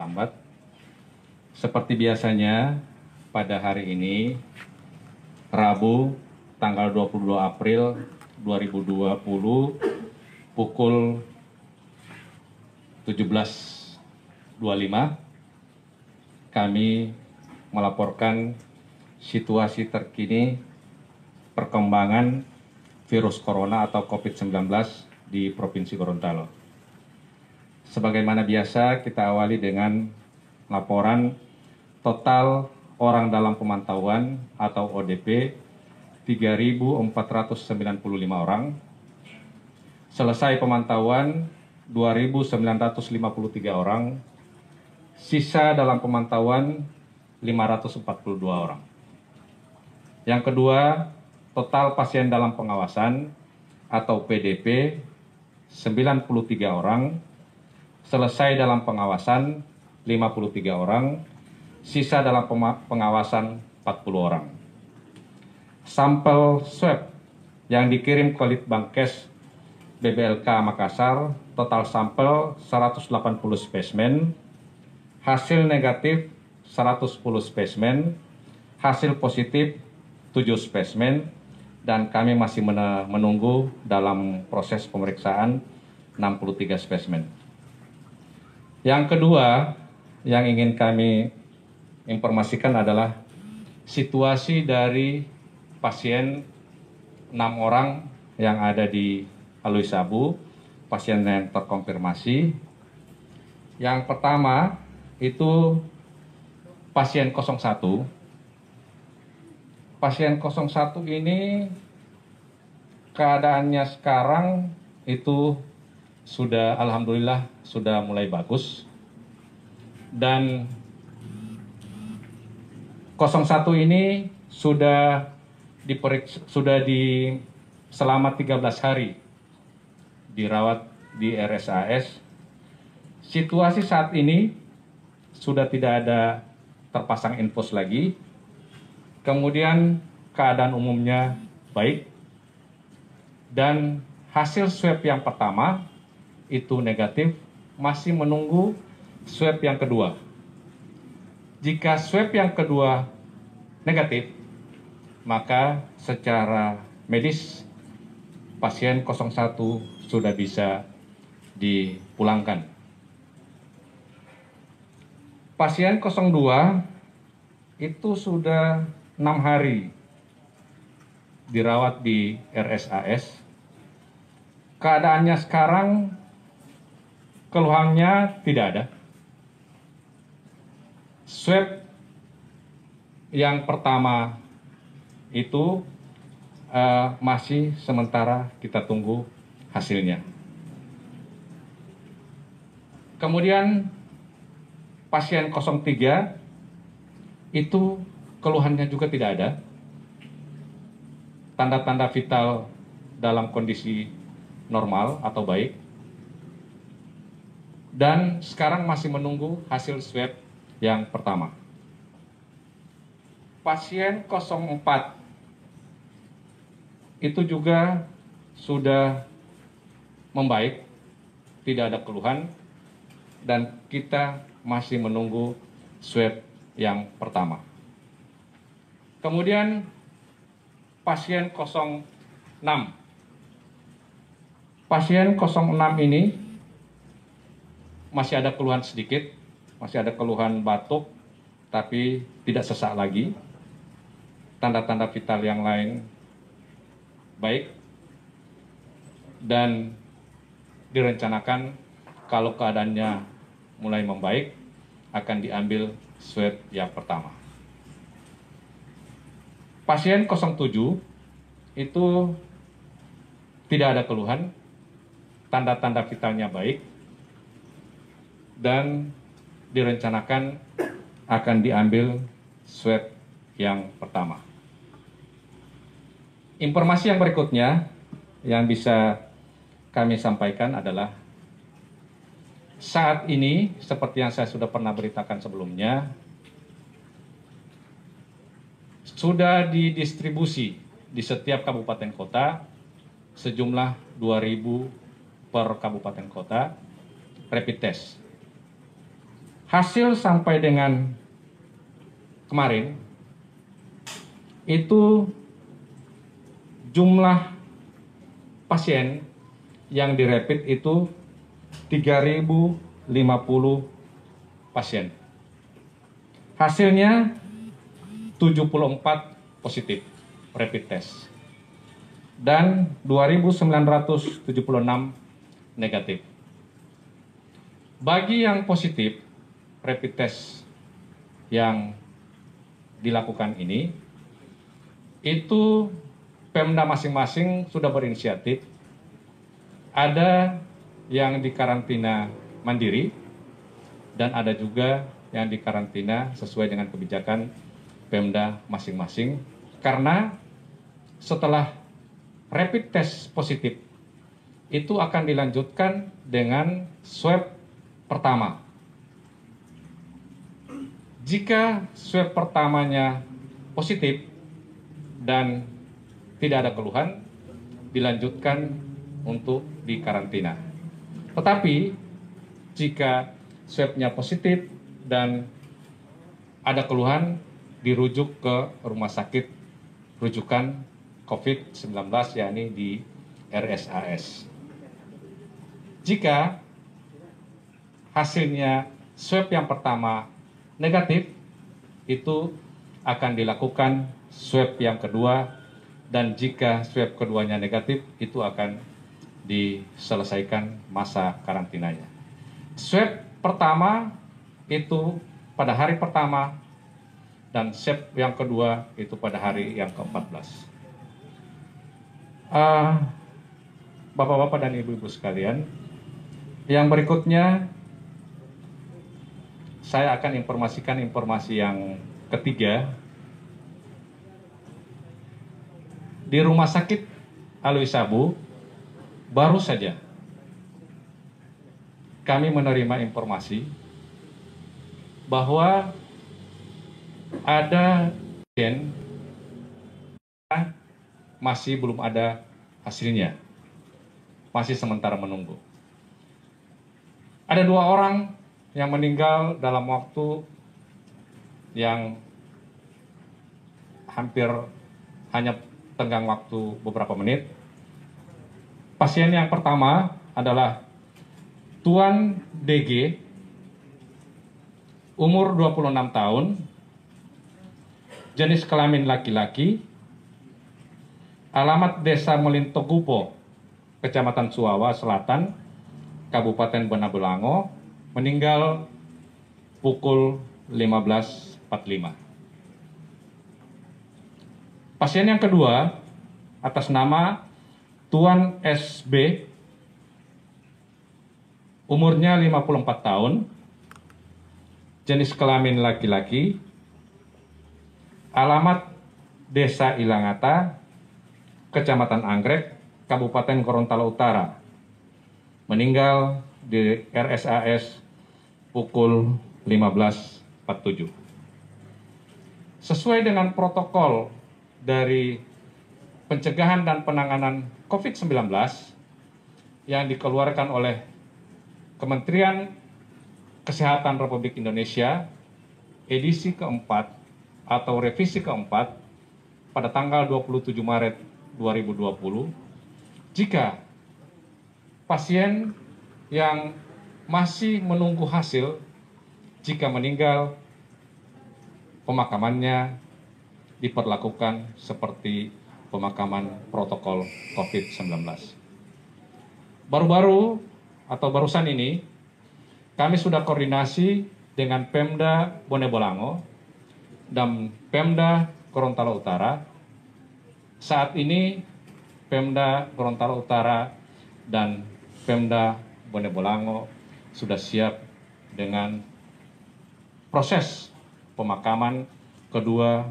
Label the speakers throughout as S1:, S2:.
S1: lambat. Seperti biasanya, pada hari ini, Rabu, tanggal 22 April 2020, pukul 17.25, kami melaporkan situasi terkini perkembangan virus corona atau COVID-19 di Provinsi Gorontalo. Sebagaimana biasa, kita awali dengan laporan total orang dalam pemantauan atau ODP 3.495 orang. Selesai pemantauan 2.953 orang. Sisa dalam pemantauan 542 orang. Yang kedua, total pasien dalam pengawasan atau PDP 93 orang. Selesai dalam pengawasan 53 orang, sisa dalam pengawasan 40 orang. Sampel swab yang dikirim ke Litbangkes BBLK Makassar, total sampel 180 spesimen, hasil negatif 110 spesimen, hasil positif 7 spesimen, dan kami masih menunggu dalam proses pemeriksaan 63 spesimen. Yang kedua yang ingin kami informasikan adalah situasi dari pasien 6 orang yang ada di Alui Sabu, pasien yang terkonfirmasi. Yang pertama itu pasien 01. Pasien 01 ini keadaannya sekarang itu sudah alhamdulillah sudah mulai bagus, dan 01 ini sudah selama 13 hari dirawat di RSAS. Situasi saat ini sudah tidak ada terpasang infus lagi. Kemudian keadaan umumnya baik, dan hasil swab yang pertama itu negatif, masih menunggu swab yang kedua. Jika swab yang kedua negatif, maka secara medis pasien 01 sudah bisa dipulangkan. Pasien 02 itu sudah 6 hari dirawat di RSAS. Keadaannya sekarang keluhannya tidak ada. Swab yang pertama itu masih sementara kita tunggu hasilnya. Kemudian pasien 03 itu keluhannya juga tidak ada. Tanda-tanda vital dalam kondisi normal atau baik. Dan sekarang masih menunggu hasil swab yang pertama. Pasien 04 itu juga sudah membaik, tidak ada keluhan, dan kita masih menunggu swab yang pertama. Kemudian pasien 06. Pasien 06 ini masih ada keluhan sedikit, masih ada keluhan batuk, tapi tidak sesak lagi. Tanda-tanda vital yang lain baik, dan direncanakan kalau keadaannya mulai membaik akan diambil swab yang pertama. Pasien 07 itu tidak ada keluhan, tanda-tanda vitalnya baik, dan direncanakan akan diambil swab yang pertama. Informasi yang berikutnya yang bisa kami sampaikan adalah saat ini, seperti yang saya sudah pernah beritakan sebelumnya, sudah didistribusi di setiap kabupaten kota sejumlah 2.000 per kabupaten kota rapid test. Hasil sampai dengan kemarin itu jumlah pasien yang dirapid itu 3.050 pasien. Hasilnya 74 positif rapid test dan 2.976 negatif. Bagi yang positif rapid test yang dilakukan ini, itu Pemda masing-masing sudah berinisiatif. Ada yang dikarantina mandiri dan ada juga yang dikarantina sesuai dengan kebijakan Pemda masing-masing. Karena setelah rapid test positif itu akan dilanjutkan dengan swab pertama. Jika swab pertamanya positif dan tidak ada keluhan, dilanjutkan untuk dikarantina. Tetapi jika swabnya positif dan ada keluhan, dirujuk ke rumah sakit rujukan COVID-19, yakni di RSAS. Jika hasilnya swab yang pertama negatif, itu akan dilakukan swab yang kedua, dan jika swab keduanya negatif, itu akan diselesaikan masa karantinanya. Swab pertama itu pada hari pertama, dan swab yang kedua itu pada hari yang ke-14. Bapak-bapak dan ibu-ibu sekalian, yang berikutnya saya akan informasikan informasi yang ketiga. Di Rumah Sakit Alwi Sabu, baru saja kami menerima informasi bahwa ada pasien masih belum ada hasilnya, masih sementara menunggu. Ada 2 orang yang meninggal dalam waktu yang hampir hanya tenggang waktu beberapa menit. Pasien yang pertama adalah Tuan DG, umur 26 tahun, jenis kelamin laki-laki, alamat Desa Melintogupo, Kecamatan Suawa Selatan, Kabupaten Benabelango, meninggal pukul 15.45. Pasien yang kedua atas nama Tuan SB, umurnya 54 tahun, jenis kelamin laki-laki, alamat Desa Ilangata, Kecamatan Anggrek, Kabupaten Gorontalo Utara, meninggal di RSAS pukul 15.47. Sesuai dengan protokol dari pencegahan dan penanganan COVID-19 yang dikeluarkan oleh Kementerian Kesehatan Republik Indonesia edisi keempat atau revisi keempat pada tanggal 27 Maret 2020, jika pasien yang masih menunggu hasil, jika meninggal, pemakamannya diperlakukan seperti pemakaman protokol COVID-19. Baru-baru atau barusan ini, kami sudah koordinasi dengan Pemda Bonebolango dan Pemda Gorontalo Utara. Saat ini Pemda Gorontalo Utara dan Pemda Bonebolango sudah siap dengan proses pemakaman kedua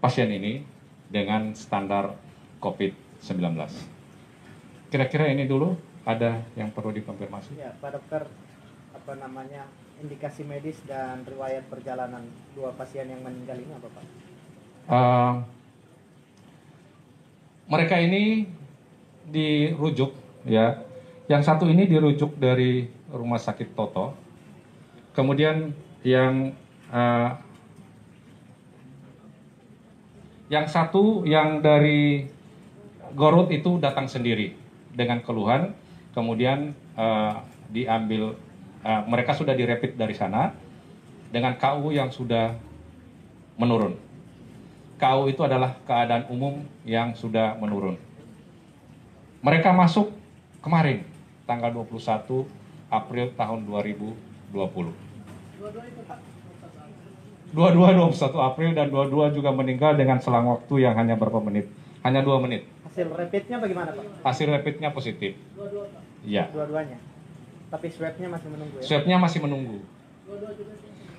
S1: pasien ini dengan standar COVID-19. Kira-kira ini dulu, ada yang perlu dikonfirmasi?
S2: Ya, Pak Dokter, indikasi medis dan riwayat perjalanan 2 pasien yang meninggal ini apa, Pak?
S1: Mereka ini dirujuk, ya. Yang satu ini dirujuk dari Rumah Sakit Toto, Kemudian yang satu yang dari Garut itu datang sendiri dengan keluhan, kemudian mereka sudah direpit dari sana dengan KU yang sudah menurun. KU itu adalah keadaan umum yang sudah menurun. Mereka masuk kemarin, tanggal 21 April tahun 2020. Dua-dua 21 April dan dua-dua juga meninggal dengan selang waktu yang hanya berapa menit? Hanya 2 menit.
S2: Hasil rapidnya bagaimana Pak?
S1: Hasil rapidnya positif. Iya.
S2: Dua-duanya. Tapi swabnya masih menunggu ya?
S1: Swabnya masih menunggu.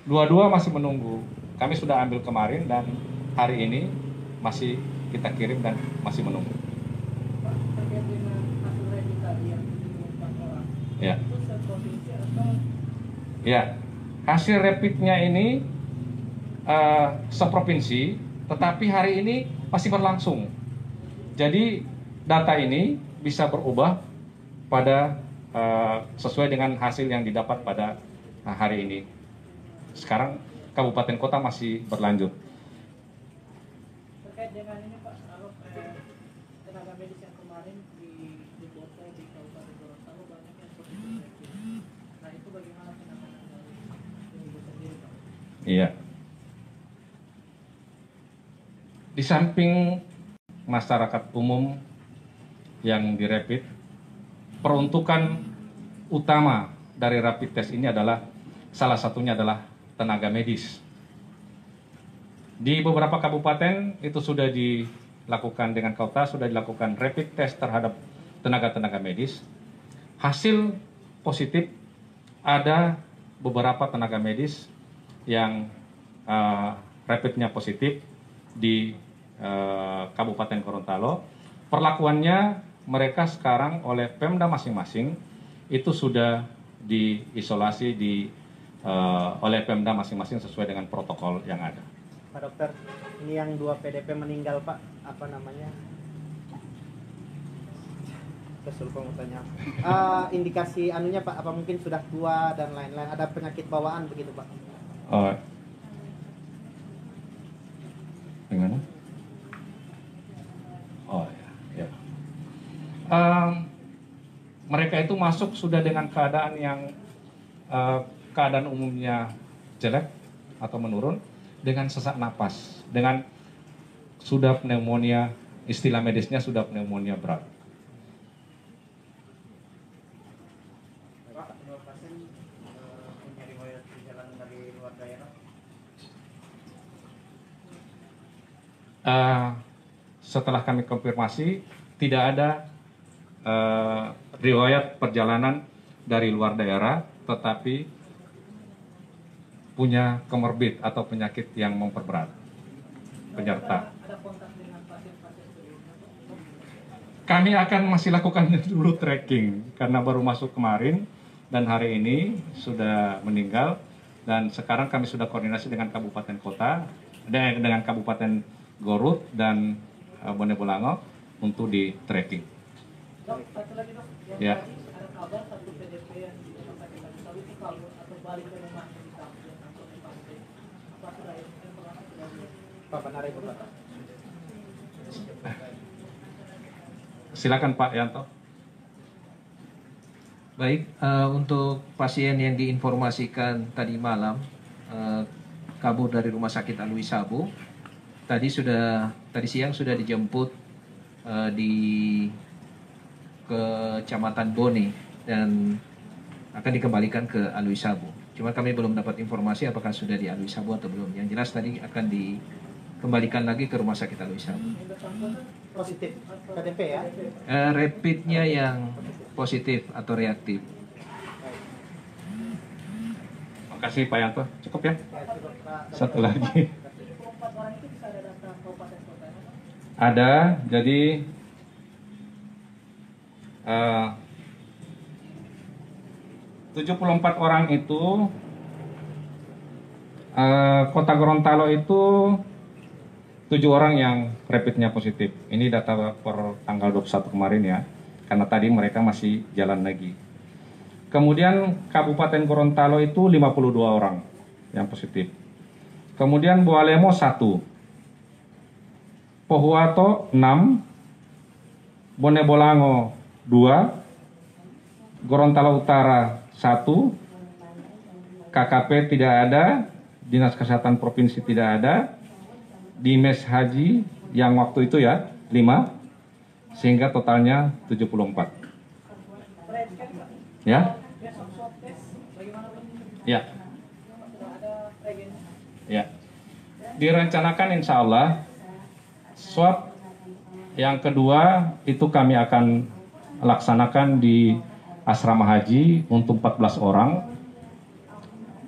S1: Dua-dua masih menunggu. Kami sudah ambil kemarin dan hari ini masih kita kirim dan masih menunggu.
S3: Pak, terkait dengan hasil rapid tadi yang 74 orang,
S1: Ya.
S3: itu seprovinsi atau
S1: Ya. Hasil rapidnya ini seprovinsi, tetapi hari ini masih berlangsung. Jadi data ini bisa berubah pada sesuai dengan hasil yang didapat pada hari ini. Sekarang kabupaten kota masih berlanjut.
S3: terkait dengan ini Pak, kalau tenaga medis yang kemarin di Boto, di Kabupaten Gorontalo banyak yang positif rapid. Nah itu bagaimana penanganan dari ibu sendiri Pak?
S1: Iya. Di samping masyarakat umum yang dirapid, peruntukan utama dari rapid test ini adalah salah satunya adalah tenaga medis. Di beberapa kabupaten itu sudah dilakukan dengan kota, sudah dilakukan rapid test terhadap tenaga-tenaga medis. Hasil positif ada beberapa tenaga medis yang rapidnya positif di Kabupaten Gorontalo. Perlakuannya mereka sekarang oleh Pemda masing-masing itu sudah diisolasi oleh Pemda masing-masing sesuai dengan protokol yang ada.
S2: Pak Dokter, ini yang 2 PDP meninggal Pak, apa namanya? Kesul tanya. Indikasi anunya Pak, apa mungkin sudah tua dan lain-lain, ada penyakit bawaan begitu Pak?
S1: Gimana? Oh ya. Mereka itu masuk sudah dengan keadaan yang keadaan umumnya jelek atau menurun, dengan sesak napas, dengan sudah pneumonia, istilah medisnya sudah pneumonia berat.
S2: Pak, dua pasien punya riwayat perjalanan dari luar daerah.
S1: Setelah kami konfirmasi, tidak ada riwayat perjalanan dari luar daerah, tetapi punya komorbid atau penyakit yang memperberat penyerta.
S3: Ada kontak dengan pasien-pasien sebelumnya Pak?
S1: Kami akan masih lakukan dulu tracking karena baru masuk kemarin dan hari ini sudah meninggal, dan sekarang kami sudah koordinasi dengan kabupaten kota, dengan kabupaten Garut dan Bone Bolango untuk di tracking.
S3: Dok, satu lagi dok, yang
S1: Ya.
S3: tadi ada kabar satu PDP yang di rumah sakit Tadi itu kabur atau balik ke rumahnya di kampung atau di pantai. Apa sudah informasi sudah
S2: Pak, benar itu Pak.
S1: Silakan Pak Yanto.
S4: Baik, untuk pasien yang diinformasikan tadi malam kabur dari Rumah Sakit Alwi Sabu, tadi siang sudah dijemput di Kecamatan Bone dan akan dikembalikan ke Alwi Sabu. Cuma kami belum dapat informasi apakah sudah di Alwi Sabu atau belum. Yang jelas tadi akan dikembalikan lagi ke Rumah Sakit Alwi Sabu.
S2: Positif KTP ya?
S4: Rapidnya yang positif atau reaktif.
S1: Makasih Pak Yanto. Cukup ya?
S2: Ya, cukup, Pak.
S1: Satu lagi.
S3: 74 orang itu bisa ada data kabupaten kota ya, Pak?
S1: Ada, jadi 74 orang itu Kota Gorontalo itu 7 orang yang rapidnya positif. Ini data per tanggal 21 kemarin ya, karena tadi mereka masih jalan lagi. Kemudian Kabupaten Gorontalo itu 52 orang yang positif. Kemudian Bualemo 1, Pohuwato 6, Bone Bolango 2, Gorontalo Utara 1, KKP tidak ada, Dinas Kesehatan Provinsi tidak ada, Dimes Haji yang waktu itu ya 5, sehingga totalnya 74. Ya? Ya. Ya. Direncanakan insya Allah swab yang kedua itu kami akan laksanakan di asrama haji untuk 14 orang.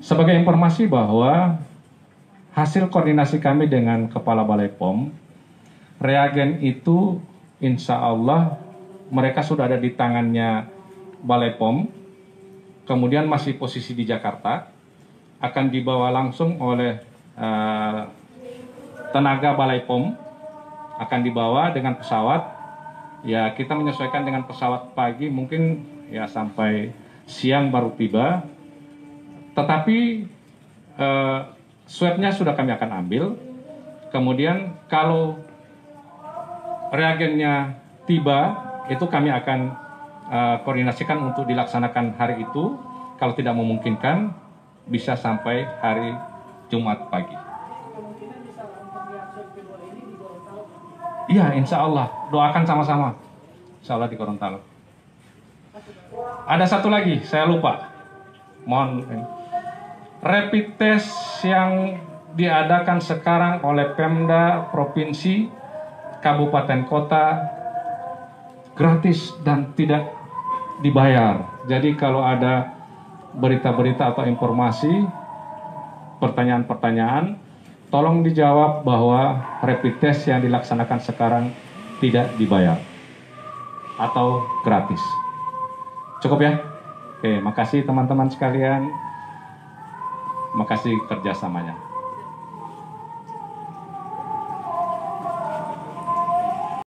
S1: Sebagai informasi bahwa hasil koordinasi kami dengan Kepala Balai POM, reagen itu insya Allah mereka sudah ada di tangannya Balai POM, kemudian masih posisi di Jakarta, akan dibawa langsung oleh tenaga Balai POM, akan dibawa dengan pesawat. Ya, kita menyesuaikan dengan pesawat pagi, mungkin ya sampai siang baru tiba. Tetapi swabnya sudah kami akan ambil. Kemudian kalau reagennya tiba, itu kami akan koordinasikan untuk dilaksanakan hari itu. Kalau tidak memungkinkan, bisa sampai hari Jumat pagi.
S3: Kemungkinan bisa untuk yang swab kedua ini di Gorontalo.
S1: Iya, insya Allah. Doakan sama-sama. Insya Allah di Gorontalo. Ada satu lagi, saya lupa. Mohon. Rapid test yang diadakan sekarang oleh Pemda, Provinsi, Kabupaten Kota, gratis dan tidak dibayar. Jadi kalau ada berita-berita atau informasi, pertanyaan-pertanyaan, tolong dijawab bahwa rapid test yang dilaksanakan sekarang tidak dibayar atau gratis. Cukup ya? Oke, makasih teman-teman sekalian. Makasih kerjasamanya.